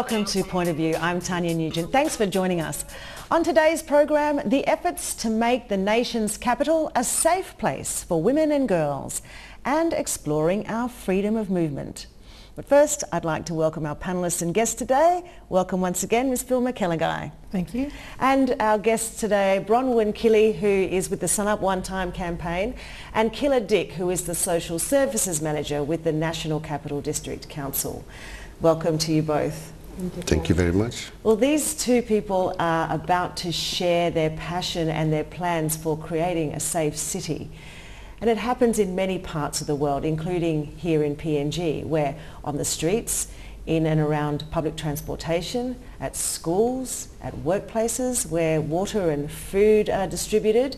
Welcome to Point of View. I'm Tania Nugent. Thanks for joining us. On today's program, the efforts to make the nation's capital a safe place for women and girls and exploring our freedom of movement. But first, I'd like to welcome our panellists and guests today. Welcome once again, Ms. Philma. Thank you. And our guests today, Bronwyn Kili, who is with the Sanap Wantim Campaign, and Kila, who is the Social Services Manager with the National Capital District Council. Welcome to you both. Thank you very much. Well, these two people are about to share their passion and their plans for creating a safe city. And it happens in many parts of the world, including here in PNG, where on the streets, in and around public transportation, at schools, at workplaces, where water and food are distributed.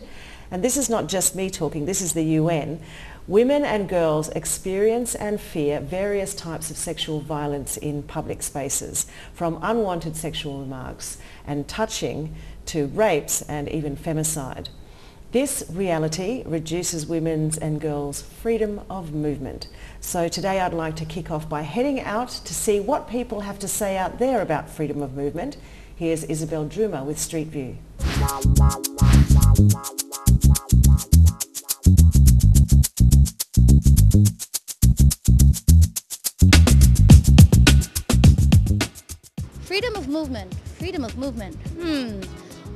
And this is not just me talking, this is the UN. Women and girls experience and fear various types of sexual violence in public spaces, from unwanted sexual remarks and touching to rapes and even femicide. This reality reduces women's and girls' freedom of movement. So today I'd like to kick off by heading out to see what people have to say out there about freedom of movement. Here's Isabel Druma with Street View. Freedom of movement, freedom of movement.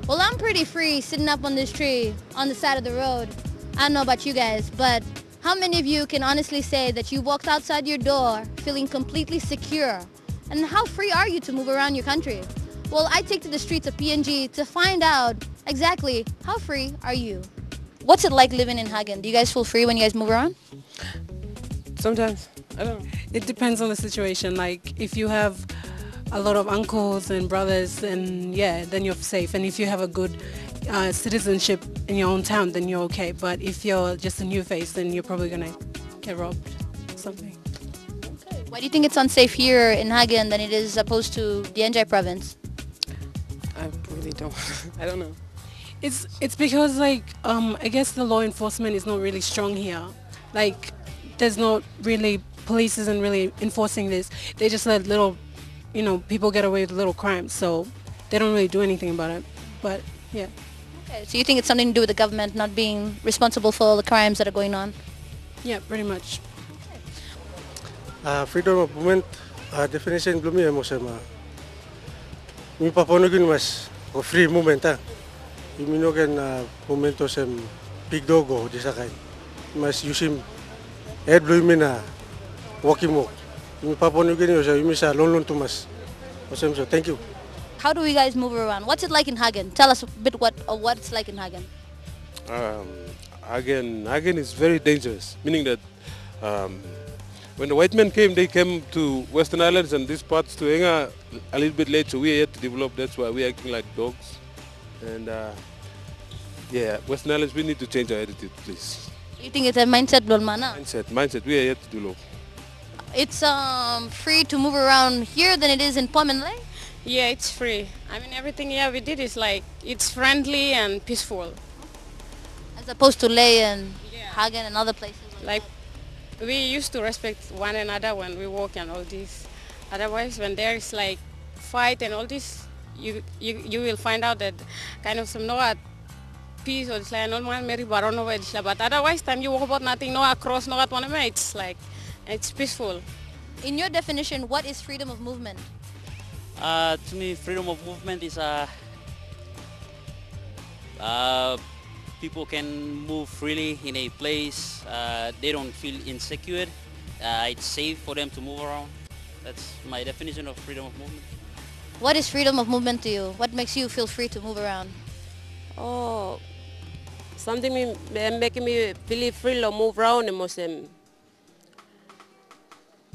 Well, I'm pretty free sitting up on this tree on the side of the road. I don't know about you guys, but how many of you can honestly say that you walked outside your door feeling completely secure? And how free are you to move around your country? Well, I take to the streets of PNG to find out exactly how free are you. What's it like living in Hagen? Do you guys feel free when you guys move around? Sometimes. I don't know. It depends on the situation. Like if you have a lot of uncles and brothers, and yeah, then you're safe. And if you have a good citizenship in your own town, then you're okay. But if you're just a new face, then you're probably gonna get robbed or something. Okay. Why do you think it's unsafe here in Hagen than it is opposed to the NJ province? I really don't. I don't know. It's because like I guess the law enforcement is not really strong here. Like there's not really, police isn't really enforcing this. They just let little, people get away with little crimes, so they don't really do anything about it. But yeah. Okay, so you think it's something to do with the government not being responsible for all the crimes that are going on? Yeah, pretty much. Freedom of movement definition gloomy mo sa mi paponogin mas o free movement iminogen momento sem pigdogo di sakay mas yusim head gloomy na walking mo. So thank you. How do you guys move around? What's it like in Hagen? Tell us a bit what it's like in Hagen. Hagen is very dangerous, meaning that when the white men came, they came to Western Islands and these parts to Enga a little bit late, so we are yet to develop. That's why we're acting like dogs. And yeah, Western Islands, we need to change our attitude, please. You think it's a mindset, Dolmana? Mindset. We are yet to develop. It's free to move around here than it is in Pomenley? Yeah, it's free. I mean, everything we did is like, it's friendly and peaceful. As opposed to Ley and Hagen and other places? Like, we used to respect one another when we walk and all this. Otherwise, when there is like fight and all this, you will find out that kind of some no peace or it's like normal Mary Barono, but otherwise, time you walk about nothing, no across, no at one, it's like, it's peaceful. In your definition, what is freedom of movement? To me, freedom of movement is people can move freely in a place. They don't feel insecure. It's safe for them to move around. That's my definition of freedom of movement. What is freedom of movement to you? What makes you feel free to move around? Oh, something making me feel free to move around.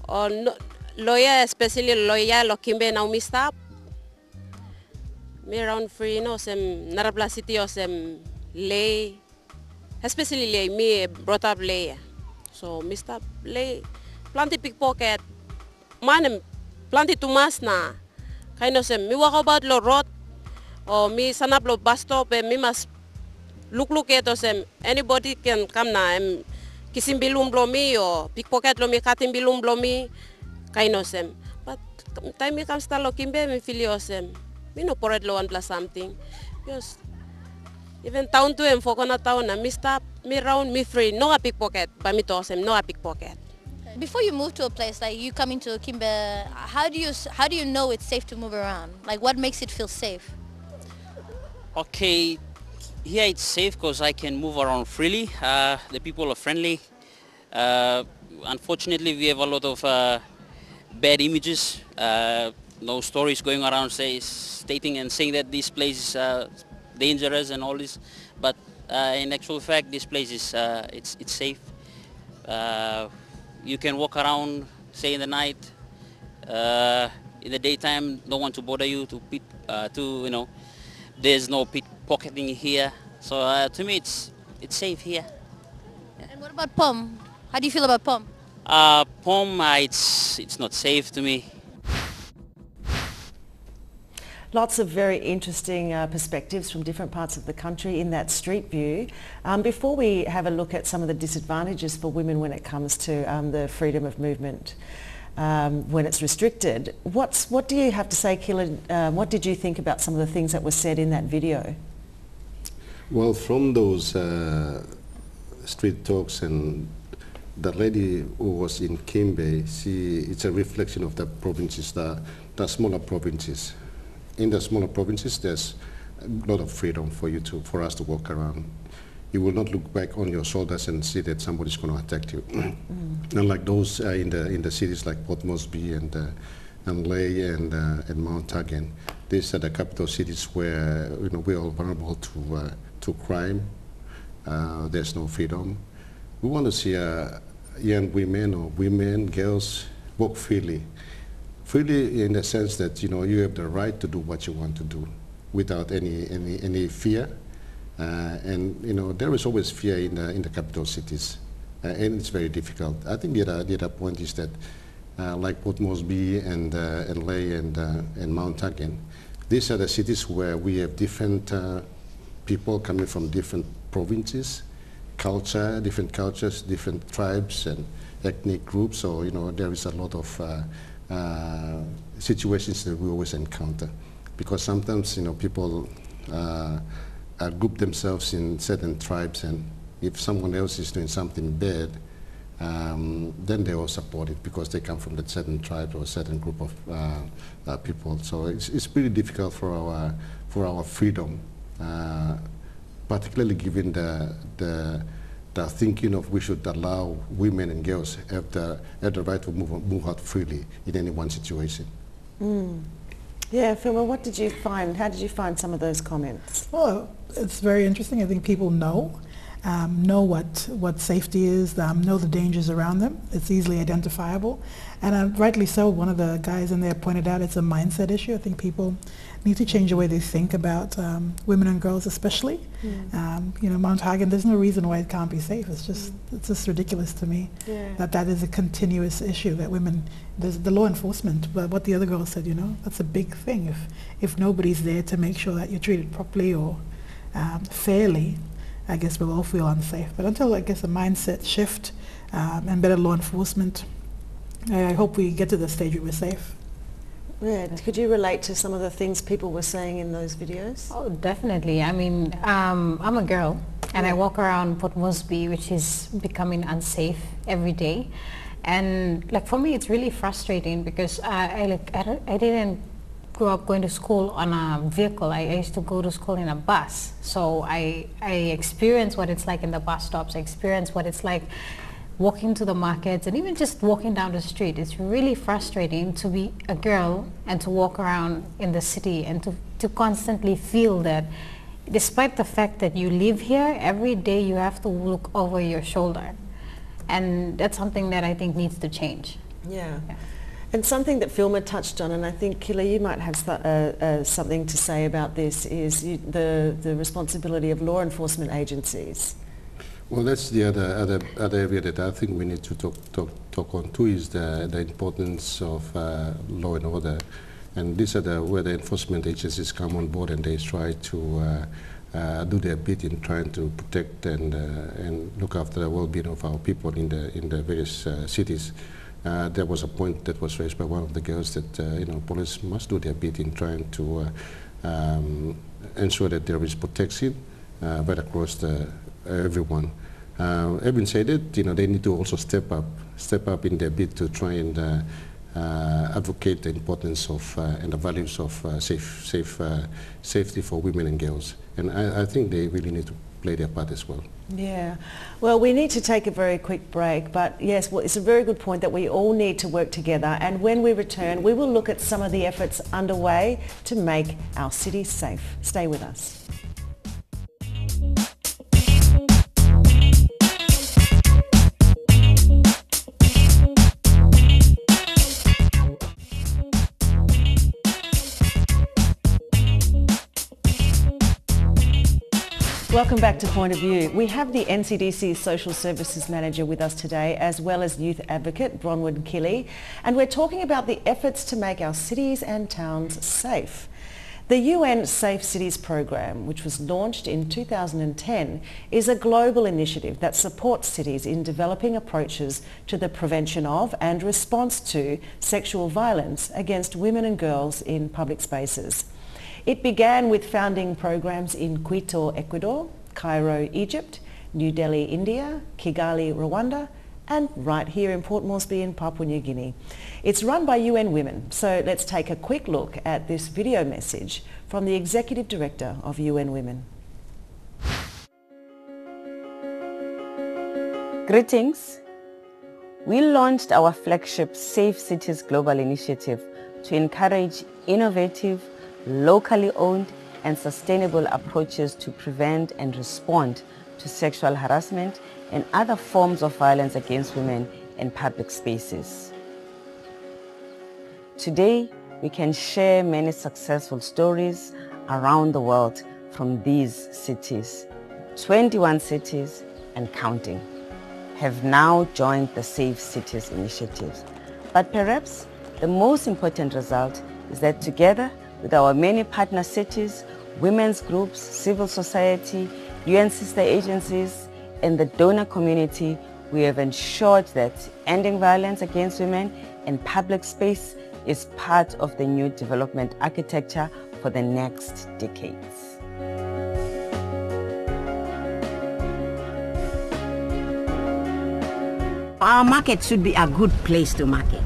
Or no, lawyer, especially lawyer, lokimbe now me stop. Me around free, some Narabla city or some lay, especially lay, me brought up lay. So me stop lay, plenty pickpocket, man, plenty to mass na. Kind of me walk about lo road, or me sanap lo bus stop, and me must look at us, anybody can come na. Kisim bilum blow me or pickpocket lo me cutting bilum blow me, kind of them. But time me comes to Lokimbe, me feel yourself. Me no porred low and plus something. Because even town to him for gonna town and me stop, me round, me free. No a pickpocket, but me toss him, no a pickpocket. Before you move to a place, like you coming to Kimbe, how do you know it's safe to move around? Like what makes it feel safe? Okay, here it's safe because I can move around freely. The people are friendly. Unfortunately, we have a lot of bad images. No stories going around stating and saying that this place is dangerous and all this. But in actual fact, this place is it's safe. You can walk around, say in the night, in the daytime, no one to bother you there's no pickpocketing here. So to me, it's safe here. Yeah. And what about POM? How do you feel about POM? POM, it's not safe to me. Lots of very interesting perspectives from different parts of the country in that street view. Before we have a look at some of the disadvantages for women when it comes to the freedom of movement, when it's restricted, what do you have to say, Kila? What did you think about some of the things that were said in that video? Well, from those street talks, and the lady who was in Kimbe, it's a reflection of the provinces, the smaller provinces. In the smaller provinces, there's a lot of freedom for us to walk around. You will not look back on your shoulders and see that somebody's going to attack you. Unlike those in the cities like Port Moresby and Lae and Mount Hagen, these are the capital cities where we're all vulnerable to crime. There's no freedom. We want to see young women, girls walk freely. Freely in the sense that you have the right to do what you want to do without any fear, and there is always fear in the capital cities, and it's very difficult. I think the other point is that like Port Moresby and Lae and Mount Hagen, these are the cities where we have different people coming from different provinces, different cultures, different tribes and ethnic groups. So there is a lot of situations that we always encounter, because sometimes people group themselves in certain tribes, and if someone else is doing something bad, then they all support it because they come from that certain tribe or a certain group of people. So it's pretty difficult for our freedom, particularly given the thinking of we should allow women and girls have the right to move out freely in any one situation. Yeah, Philma, what did you find? How did you find some of those comments? Well, it's very interesting. I think people know what safety is, know the dangers around them. It's easily identifiable. And rightly so, one of the guys in there pointed out it's a mindset issue. I think people need to change the way they think about women and girls especially. Mount Hagen, there's no reason why it can't be safe. It's just ridiculous to me that is a continuous issue, that women, there's the law enforcement, but what the other girl said, that's a big thing. If nobody's there to make sure that you're treated properly or fairly, I guess we'll all feel unsafe. But until, I guess, a mindset shift and better law enforcement, I hope we get to the stage where we're safe. Yeah, could you relate to some of the things people were saying in those videos? Oh, definitely. I mean, I'm a girl, and I walk around Port Moresby, which is becoming unsafe every day. And like for me, it's really frustrating because I didn't grow up going to school on a vehicle. I used to go to school in a bus. So I experience what it's like in the bus stops. I experience what it's like walking to the markets and even just walking down the street. It's really frustrating to be a girl and to walk around in the city and to constantly feel that despite the fact that you live here, every day you have to look over your shoulder. And that's something that I think needs to change. Yeah. And something that Philma touched on, and I think, Kila, you might have something to say about this, is the responsibility of law enforcement agencies. Well, that's the other area that I think we need to talk on too, is the importance of law and order. And these are where the enforcement agencies come on board and they try to do their bit in trying to protect and look after the well-being of our people in the various cities. there was a point that was raised by one of the girls that police must do their bit in trying to ensure that there is protection right across everyone. Having said it, they need to also step up in their bid to try and advocate the importance of and the values of safety for women and girls. And I think they really need to play their part as well. Yeah. Well, we need to take a very quick break, but yes, well, it's a very good point that we all need to work together, and when we return, we will look at some of the efforts underway to make our cities safe. Stay with us. Welcome back to Point of View. We have the NCDC Social Services Manager with us today, as well as Youth Advocate Bronwyn Kili, and we're talking about the efforts to make our cities and towns safe. The UN Safe Cities Program, which was launched in 2010, is a global initiative that supports cities in developing approaches to the prevention of and response to sexual violence against women and girls in public spaces. It began with founding programs in Quito, Ecuador, Cairo, Egypt, New Delhi, India, Kigali, Rwanda, and right here in Port Moresby in Papua New Guinea. It's run by UN Women, so let's take a quick look at this video message from the Executive Director of UN Women. Greetings. We launched our flagship Safe Cities Global Initiative to encourage innovative, locally owned and sustainable approaches to prevent and respond to sexual harassment and other forms of violence against women in public spaces. Today, we can share many successful stories around the world from these cities. 21 cities and counting have now joined the Safe Cities initiative. But perhaps the most important result is that together with our many partner cities, women's groups, civil society, UN sister agencies, and the donor community, we have ensured that ending violence against women in public space is part of the new development architecture for the next decades. Our market should be a good place to market,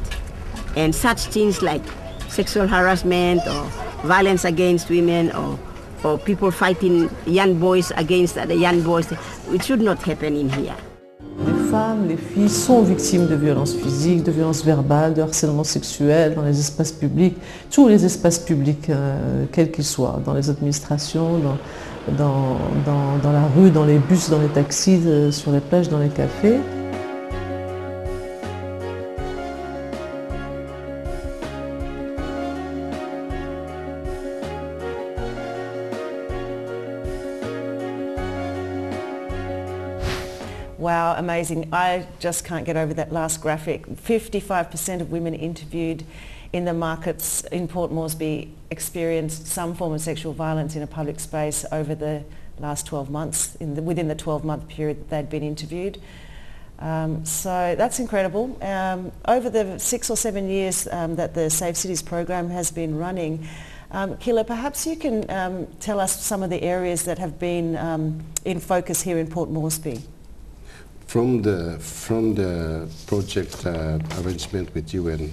and such things like sexual harassment or violence against women or people fighting young boys against other young boys, it should not happen in here. Les femmes, les filles sont victimes de violences physiques, de violences verbales, de harcèlement sexuel dans les espaces publics, tous les espaces publics, quels qu'ils soient, dans les administrations, dans la rue, dans les bus, dans les taxis, sur les plages, dans les cafés. Wow, amazing. I just can't get over that last graphic. 55% of women interviewed in the markets in Port Moresby experienced some form of sexual violence in a public space over the last 12 months, within the 12-month period that they'd been interviewed. So that's incredible. Over the 6 or 7 years that the Safe Cities program has been running, Kila, perhaps you can tell us some of the areas that have been in focus here in Port Moresby. From the project arrangement with UN,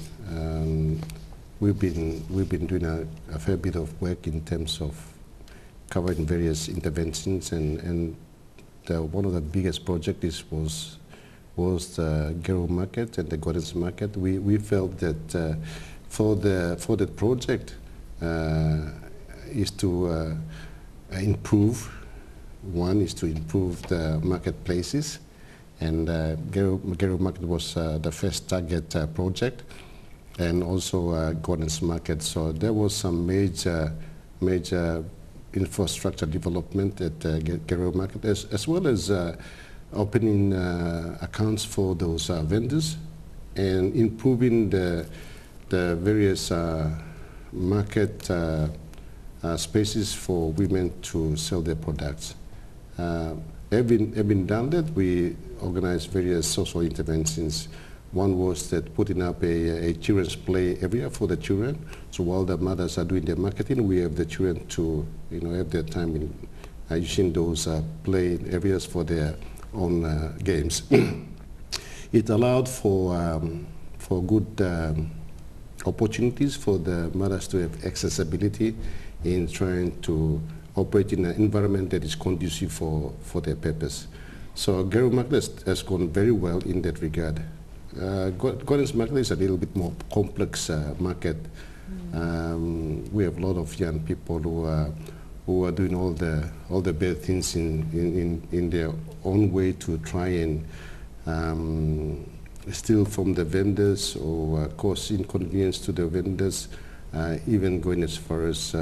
we've been doing a fair bit of work in terms of covering various interventions, and one of the biggest projects was the Gero market and the Gordon's market. We felt that for the project is to improve. One is to improve the marketplaces. And Gero Market was the first target project, and also Gordon's Market. So there was some major infrastructure development at Gero Market, as well as opening accounts for those vendors and improving the various market spaces for women to sell their products. Having done that, we organized various social interventions One was that putting up a children's play area for the children. So while the mothers are doing their marketing, we have the children to have their time in using those play areas for their own games. It allowed for good opportunities for the mothers to have accessibility in trying to operate in an environment that is conducive for their purpose. So Garo Market has gone very well in that regard. Gordon's Market is a little bit more complex market. We have a lot of young people who are doing all the bad things in their own way to try and steal from the vendors or cause inconvenience to the vendors, even going as far as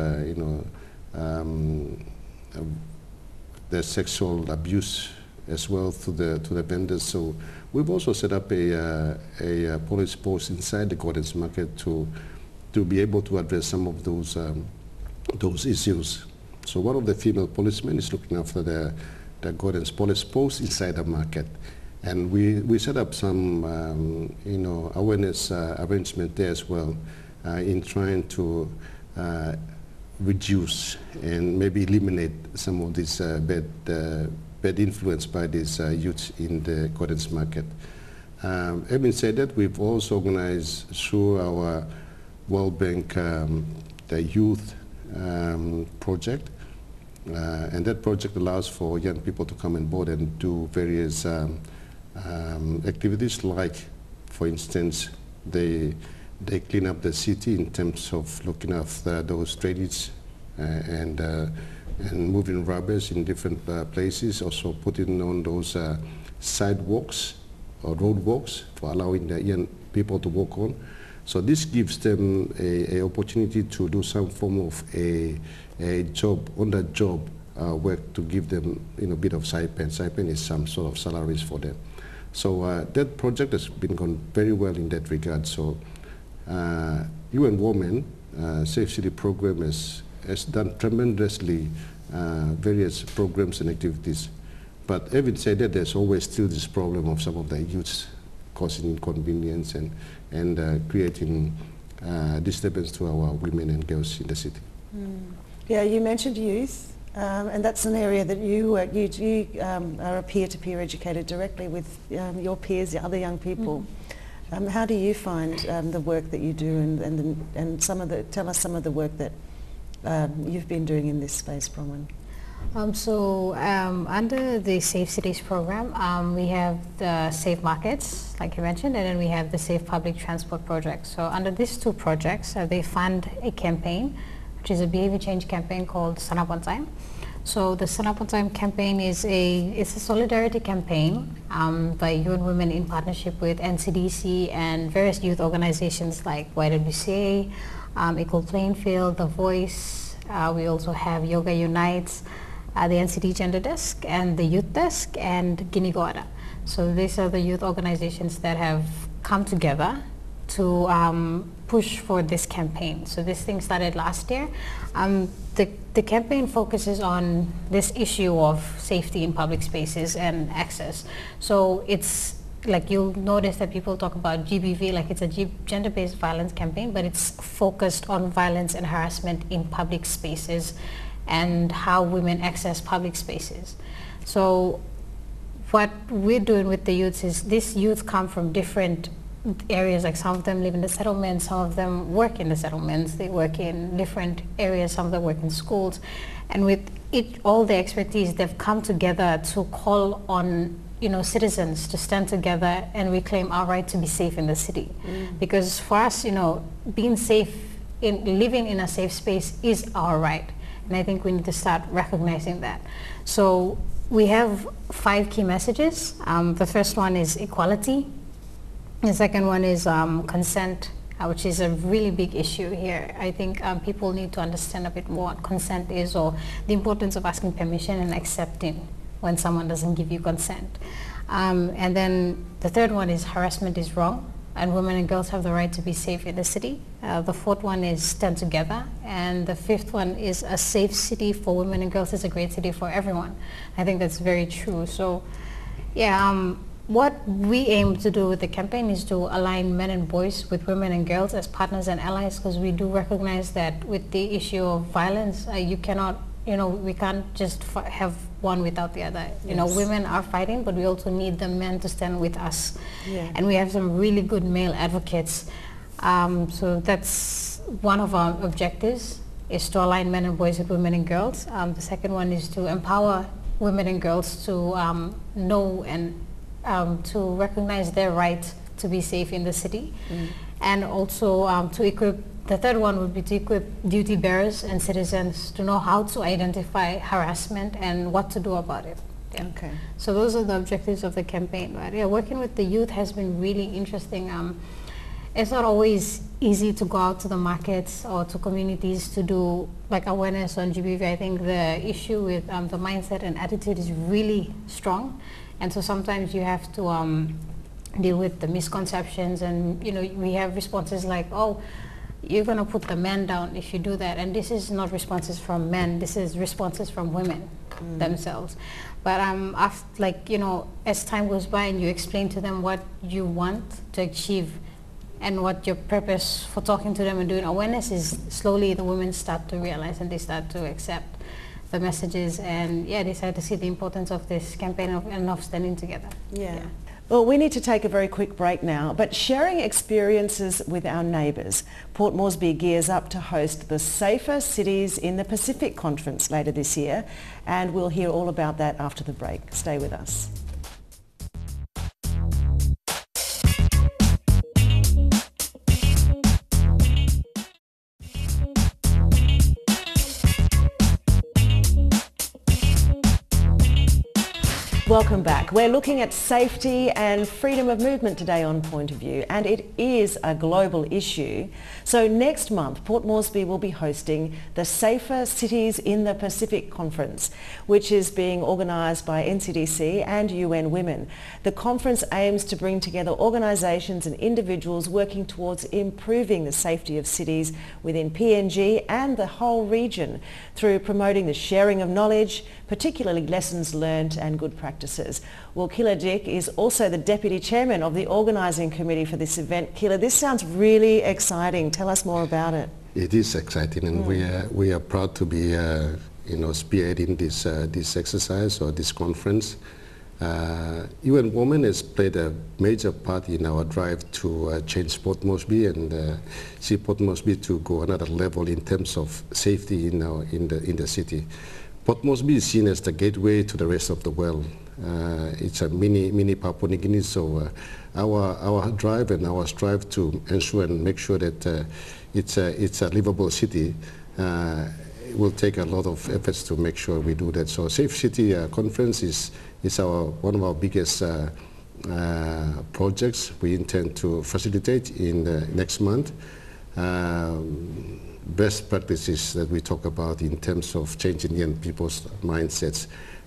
the sexual abuse as well to the vendors. So we've also set up a police post inside the Gordon's Market to be able to address some of those issues. So one of the female policemen is looking after the Gordon's police post inside the market. And we set up some awareness arrangement there as well in trying to reduce and maybe eliminate some of this bad influence by these youths in the Gordon's Market. Having said that, we've also organized through our World Bank the youth project, and that project allows for young people to come on board and do various activities, like, for instance, they clean up the city in terms of looking after those drainage and moving rubbish in different places, also putting on those sidewalks or roadwalks for allowing the young people to walk on. So this gives them a opportunity to do some form of a job, on-the-job work, to give them a bit of stipend. Stipend is some sort of salaries for them. So that project has been going very well in that regard. So UN Women Safe City program has done tremendously various programs and activities. But having said that, there's always still this problem of some of the youths causing inconvenience and creating disturbance to our women and girls in the city. Yeah, you mentioned youth, and that's an area that you work. You are a peer-to-peer educator directly with your peers, the other young people. How do you find the work that you do, and tell us some of the work that you've been doing in this space, Bronwyn? Under the Safe Cities program, we have the Safe Markets, like you mentioned, and then we have the Safe Public Transport project. So under these two projects, they fund a campaign, which is a behavior change campaign called Sanap Wantim. So the Sanap Wantim Campaign is a solidarity campaign by UN Women in partnership with NCDC and various youth organizations like YWCA, Equal Playing Field, The Voice. We also have Yoga Unites, the NCD Gender Desk, and the Youth Desk, and Guinea Gorda. So these are the youth organizations that have come together to push for this campaign. So this thing started last year. The campaign focuses on this issue of safety in public spaces and access. So it's like, you'll notice that people talk about GBV, like it's a gender-based violence campaign, but it's focused on violence and harassment in public spaces and how women access public spaces. So what we're doing with the youths is, these youth come from different areas, like some of them live in the settlements, some of them work in the settlements, they work in different areas, some of them work in schools, and with all the expertise, they've come together to call on citizens to stand together and reclaim our right to be safe in the city. Because for us, being safe, living in a safe space is our right. And I think we need to start recognizing that. So we have 5 key messages. The first one is equality. The second one is consent, which is a really big issue here. I think people need to understand a bit more what consent is, or the importance of asking permission and accepting when someone doesn't give you consent. And then the third one is harassment is wrong, and women and girls have the right to be safe in the city. The fourth one is stand together, and the fifth one is a safe city for women and girls is a great city for everyone. I think that's very true. So yeah, what we aim to do with the campaign is to align men and boys with women and girls as partners and allies, because we do recognize that with the issue of violence, you cannot, we can't just have one without the other. You know, women are fighting, but we also need the men to stand with us. Yeah. And we have some really good male advocates. So that's one of our objectives, is to align men and boys with women and girls. The second one is to empower women and girls to know and to recognize their right to be safe in the city. And also to equip, the third one would be to equip duty bearers and citizens to know how to identify harassment and what to do about it. Yeah. Okay. So those are the objectives of the campaign. But yeah, working with the youth has been really interesting. It's not always easy to go out to the markets or to communities to do like awareness on GBV. I think the issue with the mindset and attitude is really strong, and so sometimes you have to deal with the misconceptions, and we have responses like, oh, you're going to put the men down if you do that, and this is not responses from men, this is responses from women themselves. But after, as time goes by and you explain to them what you want to achieve and what your purpose for talking to them and doing awareness is, slowly the women start to realize and they start to accept the messages, and they start to see the importance of this campaign of standing together. Yeah. Well, we need to take a very quick break now, but sharing experiences with our neighbours, Port Moresby gears up to host the Safer Cities in the Pacific Conference later this year, and we'll hear all about that after the break. Stay with us. Welcome back. We're looking at safety and freedom of movement today on Point of View, and it is a global issue. So next month, Port Moresby will be hosting the Safer Cities in the Pacific Conference, which is being organised by NCDC and UN Women. The conference aims to bring together organisations and individuals working towards improving the safety of cities within PNG and the whole region through promoting the sharing of knowledge, particularly lessons learned and good practices. Well, Kila is also the Deputy Chairman of the organising committee for this event. Kila, this sounds really exciting. Tell us more about it. It is exciting, and we are proud to be spearheading this exercise or this conference. UN Women has played a major part in our drive to change Port Moresby and see Port Moresby to go another level in terms of safety in the city. Port Moresby is seen as the gateway to the rest of the world. It's a mini Papua New Guinea, so our drive and our strive to ensure and make sure that it's a livable city will take a lot of efforts to make sure we do that. So Safe City Conference is one of our biggest projects we intend to facilitate in next month. Best practices that we talk about in terms of changing young people's mindsets,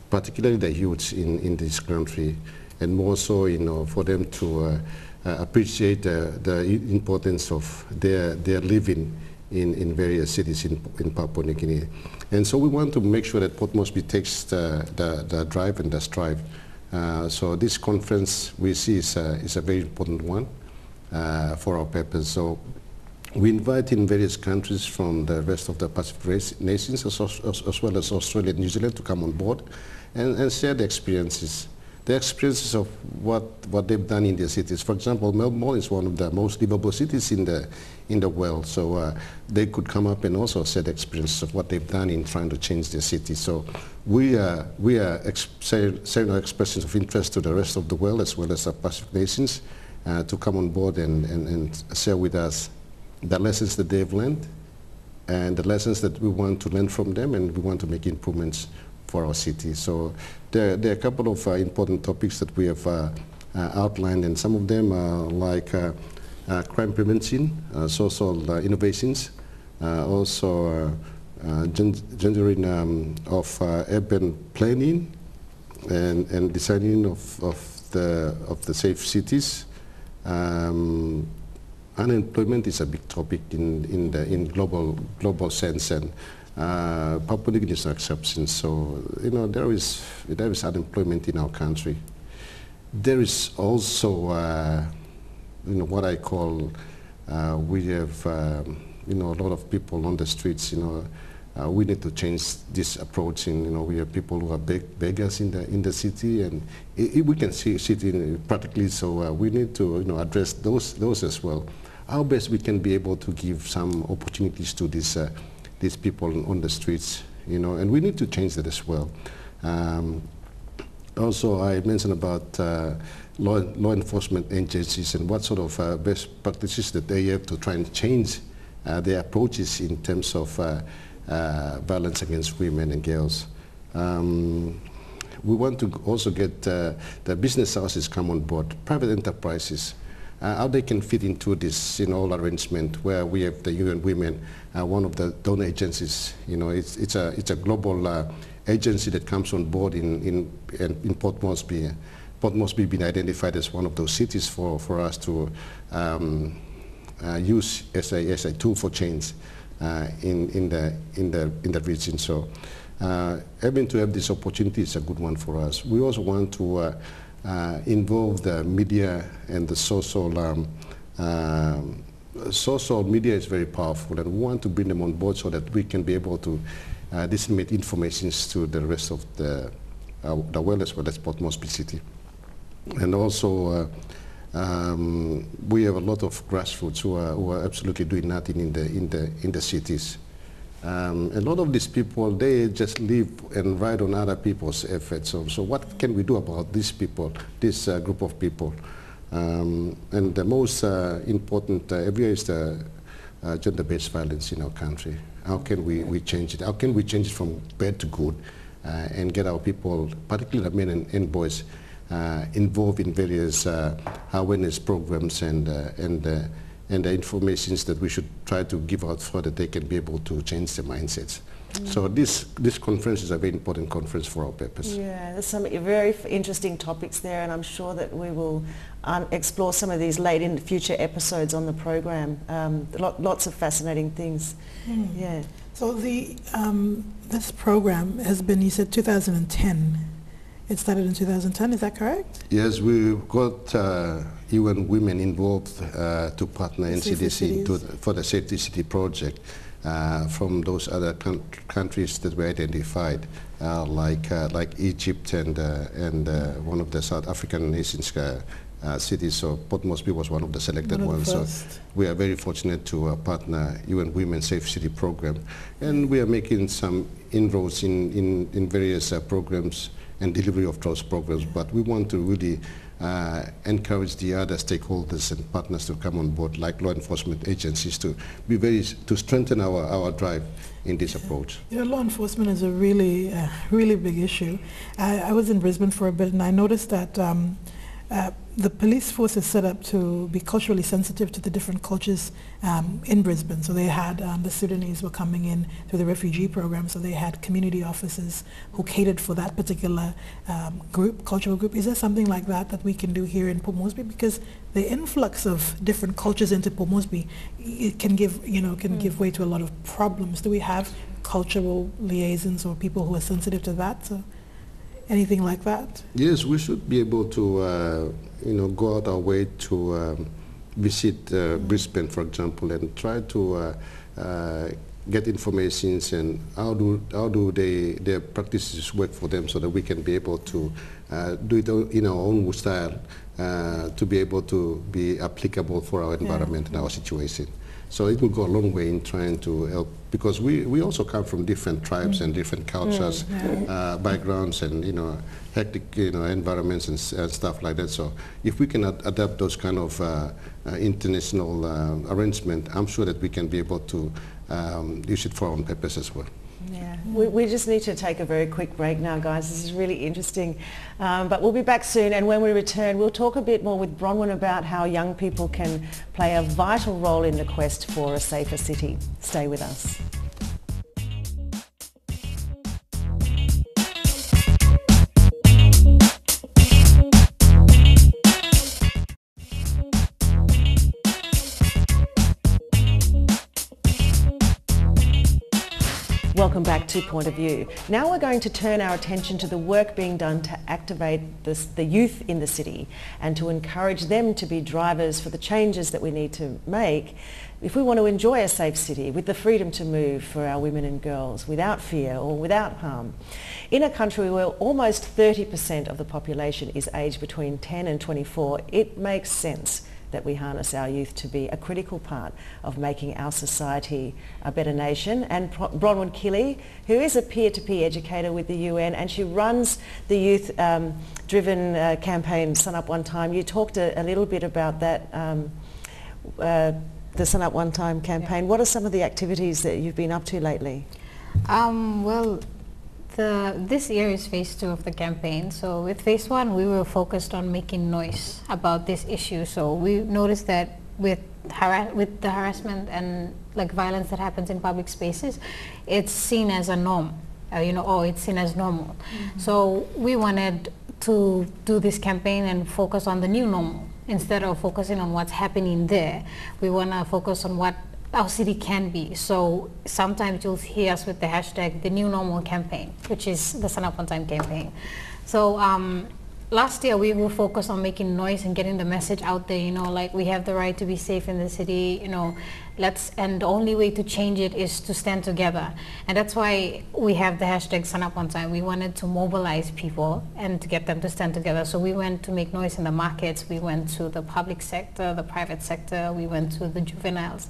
particularly the youths in this country, and more so, for them to appreciate the importance of their living in various cities in Papua New Guinea. And so we want to make sure that Port Moresby takes the drive and the strive. So this conference we see is a very important one for our purpose. So we invite in various countries from the rest of the Pacific nations, as well as Australia and New Zealand, to come on board and share the experiences of what they've done in their cities. For example, Melbourne is one of the most livable cities in the world, so they could come up and also share the experiences of what they've done in trying to change their city. So we are sharing our expressions of interest to the rest of the world, as well as the Pacific nations, to come on board and share with us the lessons that they've learned and the lessons that we want to learn from them, and we want to make improvements for our city. So there are a couple of important topics that we have outlined, and some of them are like crime prevention, social innovations, also gendering of urban planning and designing of the safe cities. Unemployment is a big topic in global sense, and Papua New Guinea is no exception. So there is unemployment in our country. there is also, what I call, we have, a lot of people on the streets, we need to change this approach. We have people who are beggars in the city, and we can see it practically. So we need to address those as well. How best we can be able to give some opportunities to these people on the streets, and we need to change that as well. Also, I mentioned about law enforcement agencies and what sort of best practices that they have to try and change their approaches in terms of violence against women and girls. We want to also get the business houses come on board, private enterprises, how they can fit into this whole arrangement where we have the UN Women, one of the donor agencies. It's a global agency that comes on board in Port Moresby. Port Moresby being identified as one of those cities for us to use as a tool for change in the region. So having to have this opportunity is a good one for us. We also want to involve the media and the social media is very powerful, and we want to bring them on board so that we can be able to disseminate information to the rest of the world as well as Port Moresby City. And also we have a lot of grassroots who are absolutely doing nothing in the cities. A lot of these people, they just live and ride on other people's efforts. So what can we do about these people, this group of people? And the most important area is the gender-based violence in our country. How can we change it? How can we change it from bad to good and get our people, particularly men and boys, involved in various awareness programs and the informations that we should try to give out so that they can be able to change their mindsets. So this conference is a very important conference for our purpose. Yeah, there's some very interesting topics there, and I'm sure that we will explore some of these late in future episodes on the program. Lots of fascinating things. Yeah. So this program has been, you said 2010. It started in 2010, is that correct? Yes, we got UN Women involved to partner NCDC for the Safety City project from those other countries that were identified, like Egypt and one of the South African nations cities. So Port Moresby was one of the selected ones. So we are very fortunate to partner UN Women Safe City program, and we are making some inroads in various programs and delivery of those programs, but we want to really encourage the other stakeholders and partners to come on board, like law enforcement agencies, to strengthen our drive in this approach. Law enforcement is a really big issue. I was in Brisbane for a bit, and I noticed that the police force is set up to be culturally sensitive to the different cultures in Brisbane. So they had, the Sudanese were coming in through the refugee program, so they had community officers who catered for that particular cultural group. Is there something like that we can do here in Port Moresby? Because the influx of different cultures into Port Moresby, it can give way to a lot of problems. Do we have cultural liaisons or people who are sensitive to that? So anything like that? Yes, we should be able to go out our way to visit Brisbane, for example, and try to get information and how do their practices work for them, so that we can be able to do it in our own style to be able to be applicable for our environment and our situation. So it will go a long way in trying to help, because we also come from different tribes and different cultures, backgrounds, and hectic environments and stuff like that. So if we can adapt those kind of international arrangement, I'm sure that we can be able to use it for our own purpose as well. Yeah, we just need to take a very quick break now, guys. This is really interesting. But we'll be back soon, and when we return, we'll talk a bit more with Bronwyn about how young people can play a vital role in the quest for a safer city. Stay with us. Welcome back to Point of View. Now we're going to turn our attention to the work being done to activate the youth in the city and to encourage them to be drivers for the changes that we need to make if we want to enjoy a safe city with the freedom to move for our women and girls without fear or without harm. In a country where almost 30% of the population is aged between 10 and 24, it makes sense that we harness our youth to be a critical part of making our society a better nation. And Bronwyn Kili, who is a peer-to-peer educator with the UN, and she runs the youth-driven campaign Sanap Wantim. You talked a little bit about that, the Sanap Wantim campaign. Yeah. What are some of the activities that you've been up to lately? Well, this year is phase 2 of the campaign. So with phase 1, we were focused on making noise about this issue. So we noticed that with the harassment and like violence that happens in public spaces, it's seen as a norm, it's seen as normal. Mm-hmm. So we wanted to do this campaign and focus on the new normal. Instead of focusing on what's happening there, we want to focus on what our city can be. So sometimes you'll hear us with the hashtag the new normal campaign, which is the Sanap Wantim Campaign. So last year we were focused on making noise and getting the message out there, like we have the right to be safe in the city, and the only way to change it is to stand together. And that's why we have the hashtag Sanap Wantim. We wanted to mobilize people and to get them to stand together. So we went to make noise in the markets, we went to the public sector, the private sector, we went to the juveniles.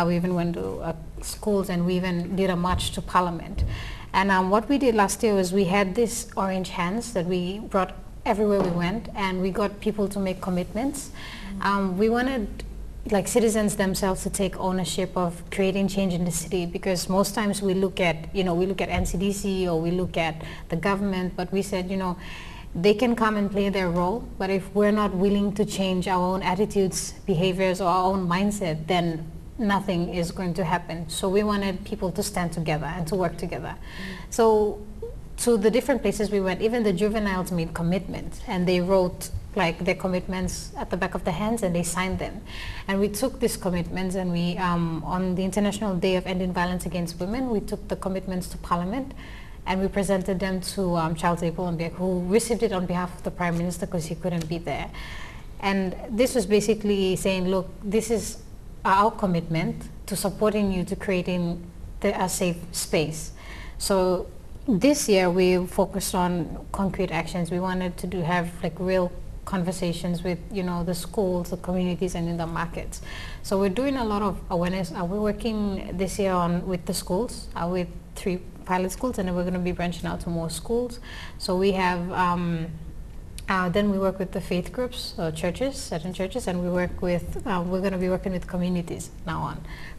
We even went to schools, and we even did a march to Parliament. And what we did last year was we had these orange hands that we brought everywhere we went, and we got people to make commitments. We wanted citizens themselves to take ownership of creating change in the city, because most times we look at NCDC or we look at the government, but we said, they can come and play their role, but if we're not willing to change our own attitudes, behaviors, or our own mindset, then nothing is going to happen. So we wanted people to stand together and to work together. So to the different places we went, even the juveniles made commitments, and they wrote their commitments at the back of the hands, and they signed them. And we took these commitments, and we on the International Day of Ending Violence Against Women, we took the commitments to Parliament, and we presented them to Charles April, who received it on behalf of the Prime Minister because he couldn't be there. And this was basically saying, look, this is our commitment to supporting you to creating a safe space. So this year we focused on concrete actions. We wanted to have real conversations with the schools, the communities, and in the markets. So we're doing a lot of awareness. We're working this year with the schools, with 3 pilot schools, and then we're going to be branching out to more schools. So we have then we work with the faith groups, certain churches, and we work with, we're going to be working with communities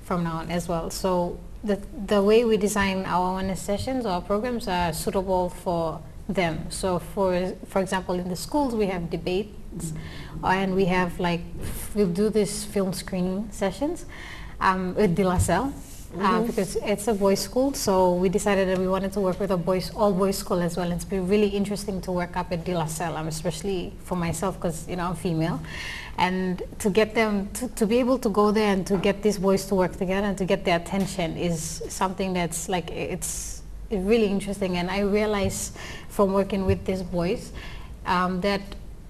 from now on as well. So the way we design our awareness sessions or our programs are suitable for them. So for example, in the schools we have debates, and we have we'll do these film screening sessions with De La Salle. Because it's a boys' school, so we decided that we wanted to work with all-boys school as well. It's been really interesting to work up at De La Salle, especially for myself because I'm female, and to get them to be able to go there and to get these boys to work together and to get their attention is something that's it's really interesting. And I realized from working with these boys that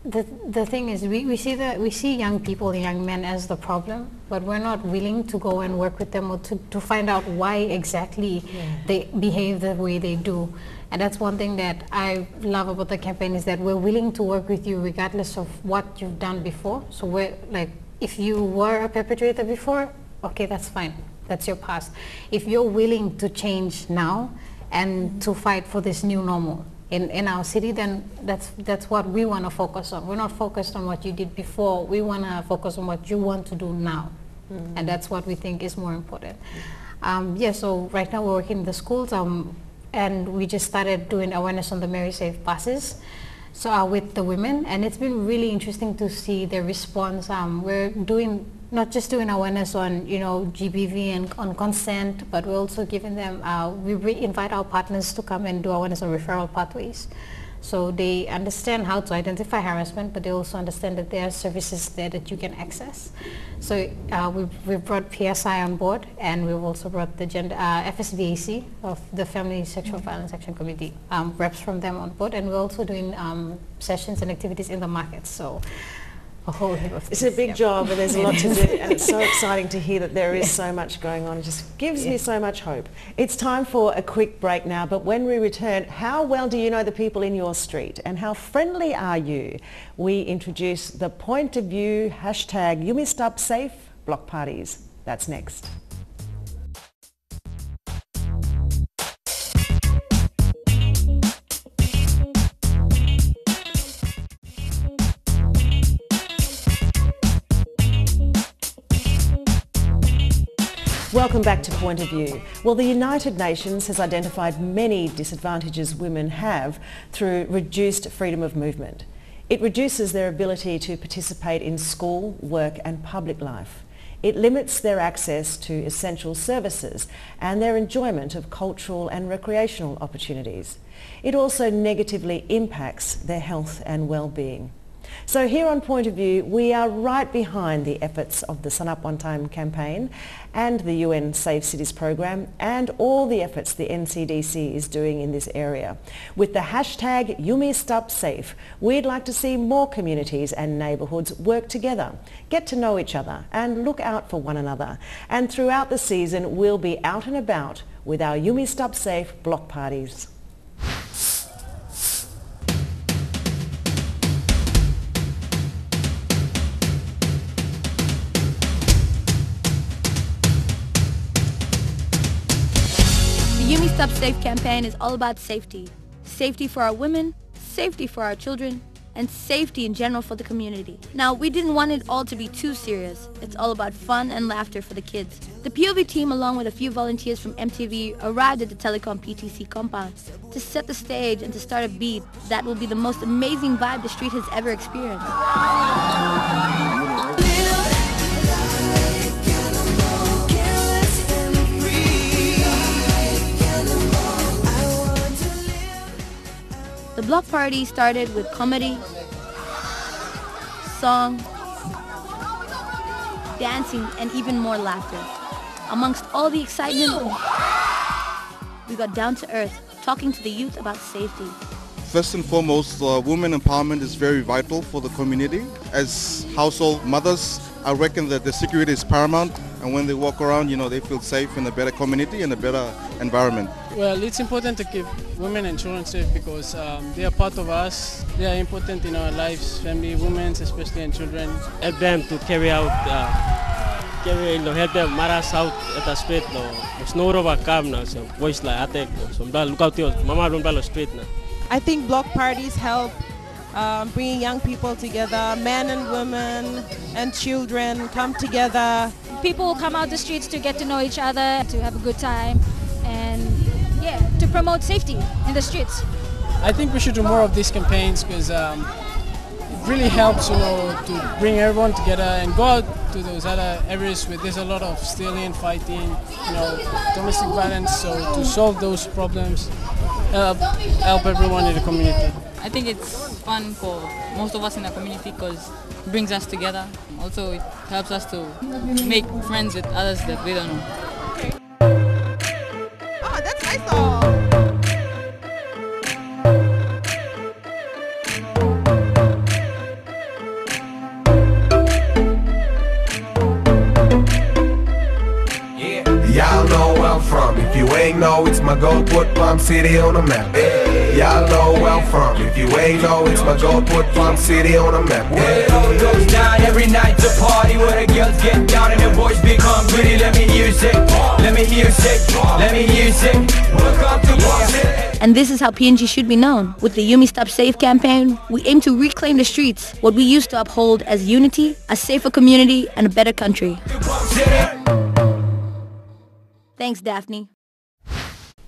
the thing is we see young people, young men as the problem, but we're not willing to go and work with them or to find out why exactly they behave the way they do. And that's one thing that I love about the campaign, is that we're willing to work with you regardless of what you've done before. So we're if you were a perpetrator before, okay, that's fine, that's your past. If you're willing to change now and to fight for this new normal in our city, then that's what we want to focus on. We're not focused on what you did before. We want to focus on what you want to do now. And that's what we think is more important. So right now we're working in the schools, and we just started doing awareness on the Mary Safe buses, so with the women, and it's been really interesting to see their response. We're not just doing awareness on GBV and on consent, but we're also giving them, we invite our partners to come and do awareness on referral pathways. So they understand how to identify harassment, but they also understand that there are services there that you can access. So we've brought PSI on board, and we've also brought the FSVAC of the Family Sexual Violence Action Committee, reps from them on board, and we're also doing sessions and activities in the markets. So a whole heap of things. It's a big job, and there's a lot to do, and it's so exciting to hear that there is so much going on. It just gives me so much hope. It's time for a quick break now, but when we return, how well do you know the people in your street, and how friendly are you? We introduce the point of view hashtag Yumi Stop Safe block parties. That's next. Welcome back to Point of View. Well, the United Nations has identified many disadvantages women have through reduced freedom of movement. It reduces their ability to participate in school, work and public life. It limits their access to essential services and their enjoyment of cultural and recreational opportunities. It also negatively impacts their health and well-being. So here on Point of View, we are right behind the efforts of the Sanap Wantim Campaign and the UN Safe Cities program, and all the efforts the NCDC is doing in this area. With the hashtag Yumi Stop Safe, we'd like to see more communities and neighbourhoods work together, get to know each other and look out for one another. And throughout the season, we'll be out and about with our Yumi Stop Safe block parties. The Yumi Stop Safe campaign is all about safety. Safety for our women, safety for our children, and safety in general for the community. Now, we didn't want it all to be too serious. It's all about fun and laughter for the kids. The POV team, along with a few volunteers from MTV, arrived at the Telecom PTC compound to set the stage and to start a beat that will be the most amazing vibe the street has ever experienced. The block party started with comedy, song, dancing, and even more laughter. Amongst all the excitement, we got down to earth, talking to the youth about safety. First and foremost, women empowerment is very vital for the community. As household mothers, I reckon that the security is paramount, and when they walk around, you know, they feel safe in a better community and a better environment. Well, it's important to keep women and children safe because they are part of us. They are important in our lives, family, women, especially, and children. Help them to carry out, help them maras out at the street. There's no over cam now, so voice like attack. So look out here, mama don't the street now. I think block parties help bringing young people together, men and women and children come together. People will come out the streets to get to know each other, to have a good time, and yeah, to promote safety in the streets. I think we should do more of these campaigns because it really helps, you know, to bring everyone together and go out to those other areas where there's a lot of stealing, fighting, you know, domestic violence. So to solve those problems, help everyone in the community. I think it's fun for most of us in the community because it brings us together. Also, it helps us to make friends with others that we don't know. Oh, that's nice song. Y'all know where I'm from. If you ain't know, it's my goal, put Palm City on the map. Y'all know where I'm from. If you ain't know, it's my goal, put Palm City on the map. Where it all goes down every night to party, where the girls get down and the boys become pretty. Let me hear sick, let me hear sick, let me hear sick. Welcome to Palm City. And this is how PNG should be known. With the Yumi Stop Safe campaign, we aim to reclaim the streets, what we used to uphold as unity, a safer community, and a better country. Thanks, Daphne.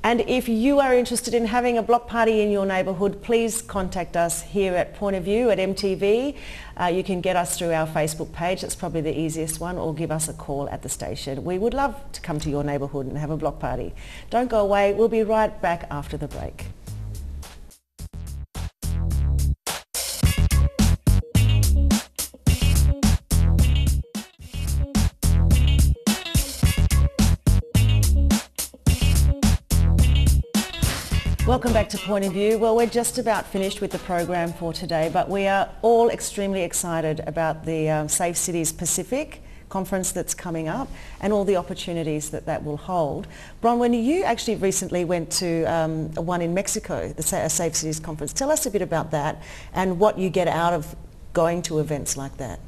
And if you are interested in having a block party in your neighbourhood, please contact us here at Point of View at MTV. You can get us through our Facebook page, that's probably the easiest one, or give us a call at the station. We would love to come to your neighbourhood and have a block party. Don't go away, we'll be right back after the break. Welcome back to Point of View. Well, we're just about finished with the program for today, but we are all extremely excited about the Safe Cities Pacific conference that's coming up and all the opportunities that that will hold. Bronwyn, you actually recently went to one in Mexico, the Safe Cities Conference. Tell us a bit about that and what you get out of going to events like that.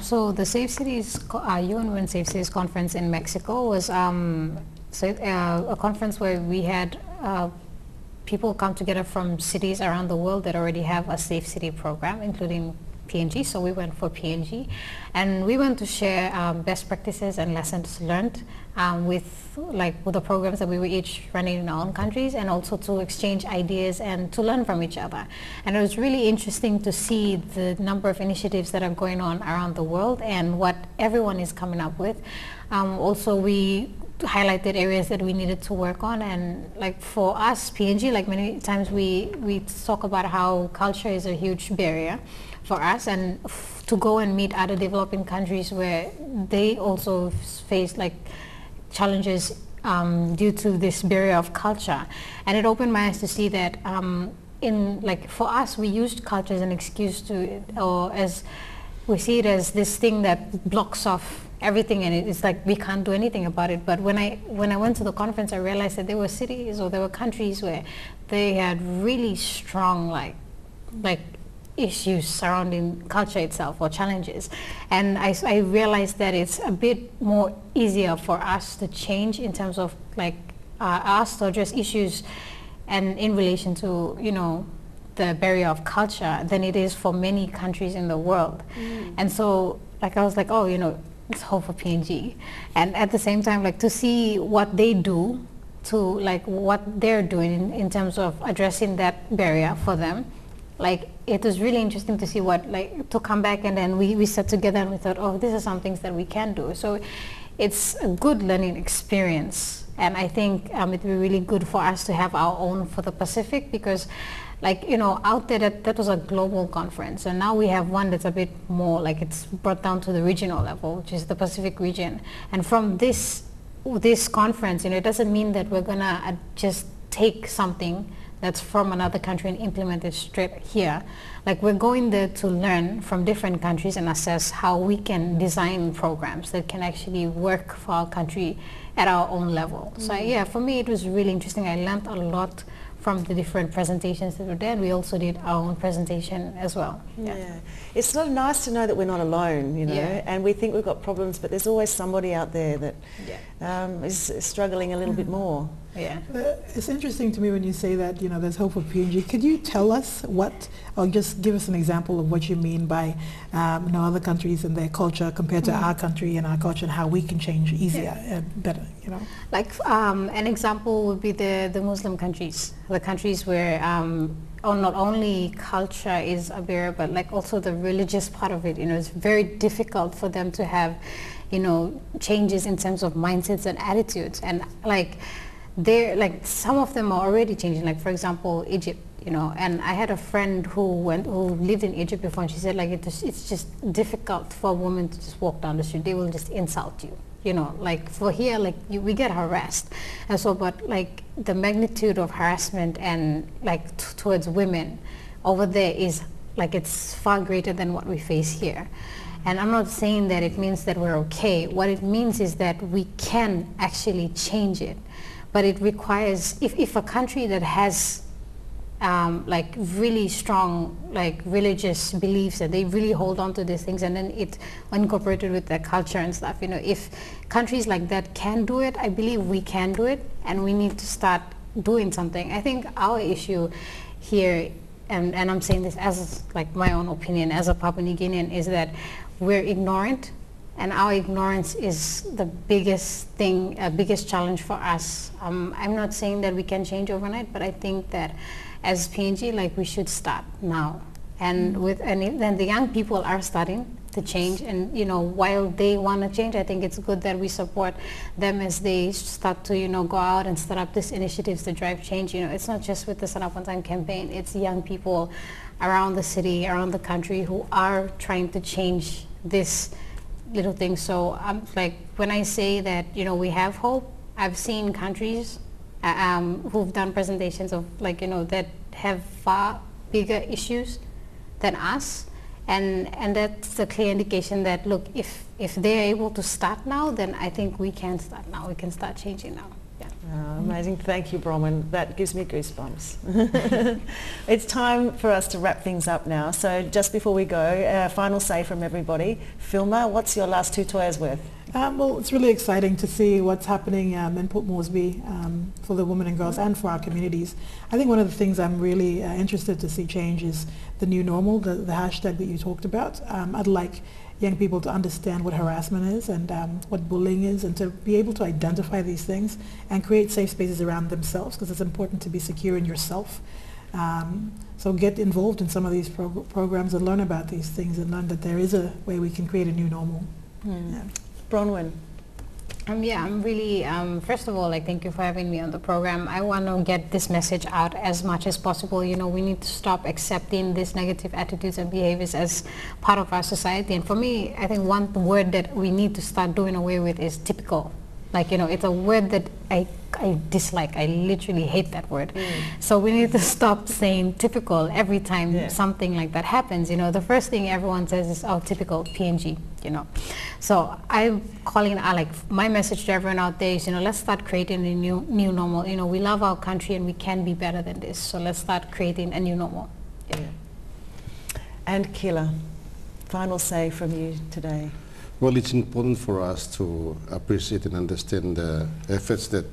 So the Safe Cities, UN Women Safe Cities Conference in Mexico was a conference where we had people come together from cities around the world that already have a safe city program, including PNG. So we went for PNG, and we went to share best practices and lessons learned with the programs that we were each running in our own countries, and also to exchange ideas and to learn from each other. And it was really interesting to see the number of initiatives that are going on around the world and what everyone is coming up with. Also, we highlighted areas that we needed to work on, and like for us PNG, like many times we talk about how culture is a huge barrier for us, and to go and meet other developing countries where they also face like challenges due to this barrier of culture. And it opened my eyes to see that for us, we used culture as an excuse to, or as we see it as this thing that blocks off everything, and it's like we can't do anything about it. But when I went to the conference, I realized that there were cities or there were countries where they had really strong like issues surrounding culture itself or challenges, and I realized that it's a bit more easier for us to change in terms of us to address issues and in relation to the barrier of culture than it is for many countries in the world. And so I was like, it's hope for PNG, and at the same time to see what they do, to what they're doing in terms of addressing that barrier for them. It was really interesting to see to come back, and then we sat together and we thought, these are some things that we can do. So it's a good learning experience, and I think it would be really good for us to have our own for the Pacific, because out there that was a global conference, and now we have one that's a bit more it's brought down to the regional level, which is the Pacific region. And from this conference, it doesn't mean that we're gonna just take something that's from another country and implement it straight here. We're going there to learn from different countries and assess how we can design programs that can actually work for our country at our own level. So yeah, for me it was really interesting. I learned a lot from the different presentations that were there, and we also did our own presentation as well. Yeah. It's not nice to know that we're not alone, and we think we've got problems, but there's always somebody out there that is struggling a little bit more. Yeah. It's interesting to me when you say that, there's hope for PNG. Could you tell us or just give us an example of what you mean by other countries and their culture compared to our country and our culture, and how we can change easier and better, an example would be the Muslim countries, the countries where not only culture is a barrier, but also the religious part of it. It's very difficult for them to have, changes in terms of mindsets and attitudes, and they're some of them are already changing. For example, Egypt, and I had a friend who lived in Egypt before, and she said it's just difficult for a woman to just walk down the street. They will just insult you. For here, we get harassed, and so, but the magnitude of harassment and towards women over there is it's far greater than what we face here. And I'm not saying that it means that we're okay. What it means is that we can actually change it, but it requires, if a country that has really strong religious beliefs, and they really hold on to these things, and then it incorporated with their culture and stuff, if countries like that can do it, I believe we can do it, and we need to start doing something. I think our issue here, and I'm saying this as my own opinion as a Papua New Guinean, is that we're ignorant, and our ignorance is the biggest thing, biggest challenge for us. I'm not saying that we can change overnight, but I think that as PNG, we should start now, and then the young people are starting to change, and while they want to change, I think it's good that we support them as they start to go out and start up these initiatives to drive change. It's not just with the Sanap Wantim Campaign, it's young people around the city, around the country, who are trying to change this little thing. So when I say that we have hope, I've seen countries who've done presentations of like, you know, that have far bigger issues than us. And that's a clear indication that, look, if they're able to start now, then I think we can start now. We can start changing now. Amazing. Thank you, Bronwyn. That gives me goosebumps. It's time for us to wrap things up now. So just before we go, final say from everybody. Philma, what's your last 2 tours worth? Well, it's really exciting to see what's happening in Port Moresby for the women and girls and for our communities. I think one of the things I'm really interested to see change is the new normal, the hashtag that you talked about. I'd like young people to understand what harassment is and what bullying is, and to be able to identify these things and create safe spaces around themselves, because it's important to be secure in yourself. So get involved in some of these programs and learn about these things and learn that there is a way we can create a new normal. Yeah. Bronwyn. Yeah, I'm really, first of all, like, thank you for having me on the program. I want to get this message out as much as possible. You know, we need to stop accepting these negative attitudes and behaviors as part of our society. And for me, I think one word that we need to start doing away with is typical. Like, you know, it's a word that I dislike. I literally hate that word. So we need to stop saying typical every time something like that happens. You know, the first thing everyone says is, oh, typical PNG, you know. So I'm calling, like, my message to everyone out there is, you know, let's start creating a new normal. You know, we love our country and we can be better than this. So let's start creating a new normal. Yeah. And Kila, final say from you today. Well, it's important for us to appreciate and understand the efforts that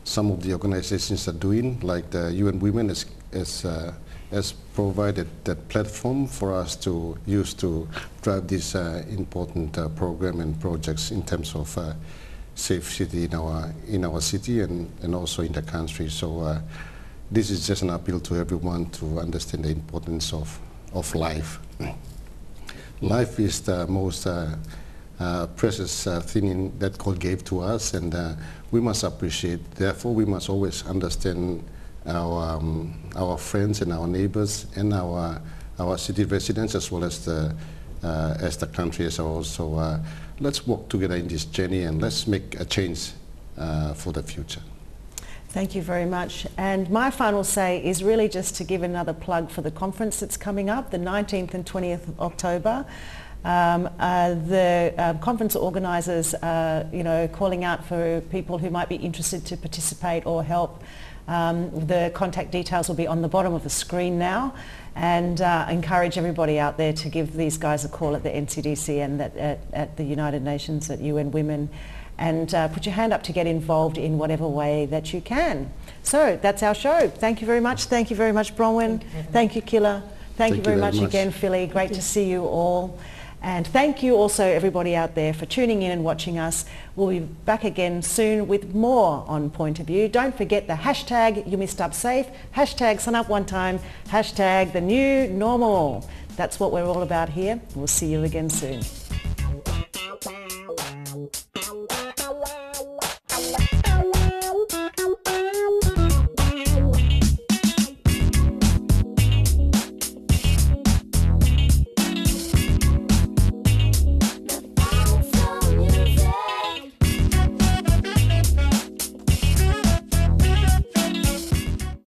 some of the organizations are doing, like the UN Women has provided that platform for us to use to drive this important program and projects in terms of safe city in our city and also in the country. So this is just an appeal to everyone to understand the importance of life. Life is the most precious thing that God gave to us, and we must appreciate. Therefore, we must always understand our friends and our neighbors and our city residents, as well as the country as a whole. So let's work together in this journey and let's make a change for the future. Thank you very much. And my final say is really just to give another plug for the conference that's coming up, the 19th and 20th of October. The conference organisers are, you know, calling out for people who might be interested to participate or help. The contact details will be on the bottom of the screen now, and encourage everybody out there to give these guys a call at the NCDC and at the United Nations, at UN Women, and put your hand up to get involved in whatever way that you can. So that's our show. Thank you very much. Thank you very much, Bronwyn. Thank you, Kila. Thank you very much again, Philly. Great to see you all. And thank you also, everybody out there, for tuning in and watching us. We'll be back again soon with more on Point of View. Don't forget the hashtag Yumi Stop Safe, hashtag Sanap Wantim, hashtag the new normal. That's what we're all about here. We'll see you again soon.